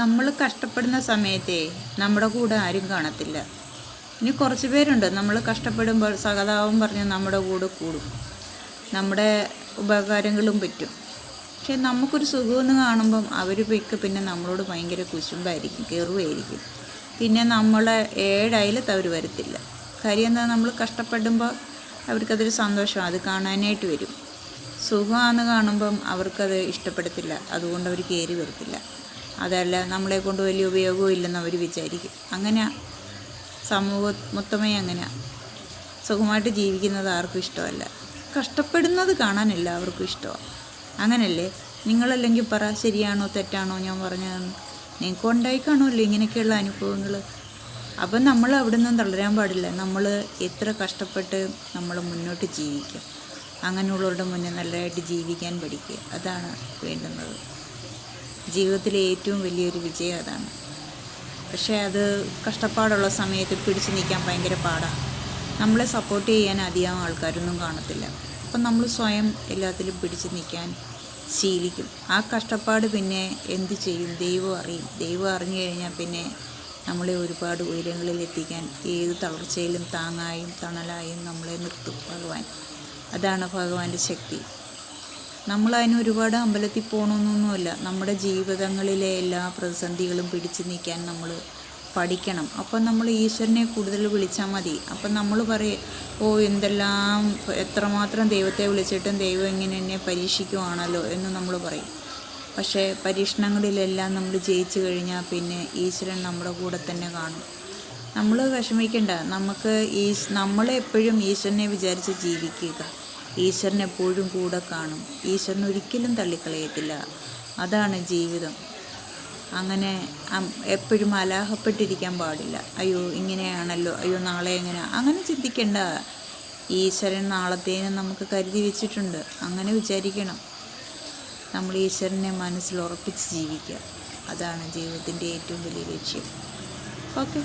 നമ്മൾ കഷ്ടപ്പെടുന്ന സമയത്തെ നമ്മുടെ കൂടെ ആരും കാണത്തില്ല. ഇനി കുറച്ച് പേരുണ്ട് നമ്മൾ കഷ്ടപ്പെടുമ്പോൾ സഹതാപം പറഞ്ഞ് നമ്മുടെ കൂടെ കൂടും, നമ്മുടെ ഉപകാരങ്ങളും പറ്റും. പക്ഷെ നമുക്കൊരു സുഖമെന്ന് കാണുമ്പം അവർ പിന്നെ നമ്മളോട് ഭയങ്കര കുശുമ്പായിരിക്കും, കെറുവായിരിക്കും. പിന്നെ നമ്മളെ ഏഴായാലും അവർ വരത്തില്ല. കാര്യം എന്താ, നമ്മൾ കഷ്ടപ്പെടുമ്പോൾ അവർക്കതൊരു സന്തോഷമാണ്, അത് കാണാനായിട്ട് വരും. സുഖമാണെന്ന് കാണുമ്പം അവർക്കത് ഇഷ്ടപ്പെടത്തില്ല, അതുകൊണ്ട് അവർ കയറി വരത്തില്ല. അതല്ല, നമ്മളെ കൊണ്ട് വലിയ ഉപയോഗവും ഇല്ലെന്ന് അവർ വിചാരിക്കും. അങ്ങനെ മൊത്തമേ അങ്ങനെ സുഖമായിട്ട് ജീവിക്കുന്നത് ആർക്കും ഇഷ്ടമല്ല. കഷ്ടപ്പെടുന്നത് കാണാൻ എല്ലാവർക്കും ഇഷ്ടമാണ്. അങ്ങനല്ലേ? നിങ്ങളല്ലെങ്കിൽ പറ, ശരിയാണോ തെറ്റാണോ ഞാൻ പറഞ്ഞതെന്ന്? നിങ്ങൾക്ക് ഉണ്ടായി കാണുമല്ലോ ഇങ്ങനെയൊക്കെയുള്ള അനുഭവങ്ങൾ. അപ്പം നമ്മൾ അവിടെ നിന്നും തളരാൻ പാടില്ല. നമ്മൾ എത്ര കഷ്ടപ്പെട്ട് നമ്മൾ മുന്നോട്ട് ജീവിക്കുക, അങ്ങനെയുള്ളവരുടെ മുന്നേ നല്ലതായിട്ട് ജീവിക്കാൻ പഠിക്കുക. അതാണ് വേണ്ടുന്നത്. ജീവിതത്തിലെ ഏറ്റവും വലിയൊരു വിജയം അതാണ്. പക്ഷേ അത് കഷ്ടപ്പാടുള്ള സമയത്ത് പിടിച്ചു നിൽക്കാൻ ഭയങ്കര പാടാണ്. നമ്മളെ സപ്പോർട്ട് ചെയ്യാൻ അധികം ആൾക്കാരൊന്നും കാണത്തില്ല. അപ്പം നമ്മൾ സ്വയം എല്ലാത്തിലും പിടിച്ചു നിൽക്കാൻ ശീലിക്കും. ആ കഷ്ടപ്പാട് പിന്നെ എന്ത് ചെയ്യും? ദൈവം അറിയും. ദൈവം അറിഞ്ഞു കഴിഞ്ഞാൽ പിന്നെ നമ്മളെ ഒരുപാട് ഉയരങ്ങളിൽ എത്തിക്കാൻ ഏത് തളർച്ചയിലും താങ്ങായും തണലായും നമ്മളെ നിർത്തും ഭഗവാൻ. അതാണ് ഭഗവാന്റെ ശക്തി. നമ്മളതിന് ഒരുപാട് അമ്പലത്തിൽ പോകണമെന്നൊന്നുമില്ല. നമ്മുടെ ജീവിതങ്ങളിലെ എല്ലാ പ്രതിസന്ധികളും പിടിച്ചു നിൽക്കാൻ നമ്മൾ പഠിക്കണം. അപ്പം നമ്മൾ ഈശ്വരനെ കൂടുതൽ വിളിച്ചാൽ മതി. അപ്പം നമ്മൾ പറയും, എന്തെല്ലാം എത്രമാത്രം ദൈവത്തെ വിളിച്ചിട്ടും ദൈവം ഇങ്ങനെ എന്നെ പരീക്ഷിക്കുവാണല്ലോ എന്ന് നമ്മൾ പറയും. പക്ഷേ പരീക്ഷണങ്ങളിലെല്ലാം നമ്മൾ ജയിച്ചു കഴിഞ്ഞാൽ പിന്നെ ഈശ്വരൻ നമ്മുടെ കൂടെ തന്നെ കാണും. നമ്മൾ വിഷമിക്കേണ്ട. നമ്മളെപ്പോഴും ഈശ്വരനെ വിചാരിച്ച് ജീവിക്കുക. ഈശ്വരൻ എപ്പോഴും കൂടെ കാണും. ഈശ്വരൻ ഒരിക്കലും തള്ളിക്കളയത്തില്ല. അതാണ് ജീവിതം. അങ്ങനെ എപ്പോഴും അലാഹപ്പെട്ടിരിക്കാൻ പാടില്ല. അയ്യോ ഇങ്ങനെയാണല്ലോ, അയ്യോ നാളെ എങ്ങനെയാണ്, അങ്ങനെ ചിന്തിക്കേണ്ട. ഈശ്വരൻ നാളത്തേനും നമുക്ക് കരുതി വെച്ചിട്ടുണ്ട്. അങ്ങനെ വിചാരിക്കണം. നമ്മൾ ഈശ്വരനെ മനസ്സിൽ ഉറപ്പിച്ച് ജീവിക്കുക. അതാണ് ജീവിതത്തിൻ്റെ ഏറ്റവും വലിയ ലക്ഷ്യം. ഓക്കെ.